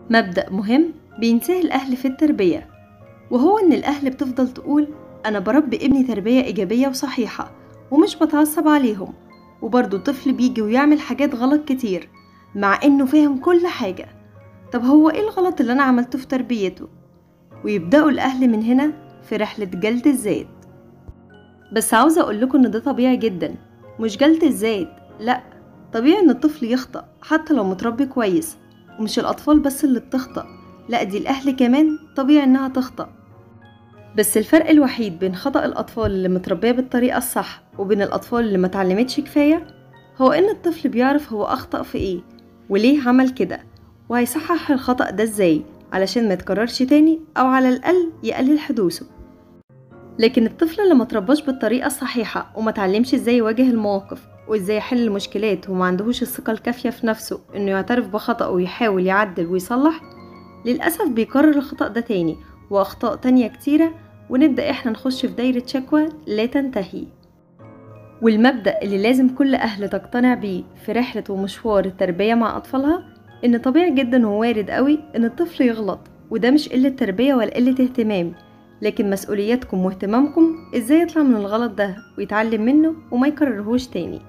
مبدأ مهم بينساه الأهل في التربية، وهو إن الأهل بتفضل تقول أنا بربي ابني تربية إيجابية وصحيحة ومش بتعصب عليهم، وبرضه الطفل بيجي ويعمل حاجات غلط كتير مع إنه فاهم كل حاجة. طب هو إيه الغلط اللي أنا عملته في تربيته؟ ويبدأوا الأهل من هنا في رحلة جلد الذات. بس عاوزة أقول لكم إن ده طبيعي جدا، مش جلد الذات، لأ، طبيعي إن الطفل يخطأ حتى لو متربي كويس. ومش الأطفال بس اللي بتخطأ، لأ، دي الأهل كمان طبيعي إنها تخطأ. بس الفرق الوحيد بين خطأ الأطفال اللي متربية بالطريقة الصح وبين الأطفال اللي متعلمتش كفاية هو إن الطفل بيعرف هو أخطأ في إيه وليه عمل كده، وهيصحح الخطأ ده إزاي علشان ما يتكررش تاني أو على الأقل يقلل حدوثه. لكن الطفل اللي مترباش بالطريقة الصحيحة ومتعلمش إزاي يواجه المواقف وإزاي يحل المشكلات وما عندهوش الثقة الكافية في نفسه إنه يعترف بخطأه ويحاول يعدل ويصلح، للأسف بيكرر الخطأ ده تاني وأخطاء تانية كتيرة، ونبدأ إحنا نخش في دايرة شكوى لا تنتهي. والمبدأ اللي لازم كل أهل تقتنع بيه في رحلة ومشوار التربية مع أطفالها إن طبيعي جدا ووارد قوي إن الطفل يغلط، وده مش قلة تربية ولا قلة اهتمام، لكن مسؤولياتكم واهتمامكم إزاي يطلع من الغلط ده ويتعلم منه وما يكررهوش تاني.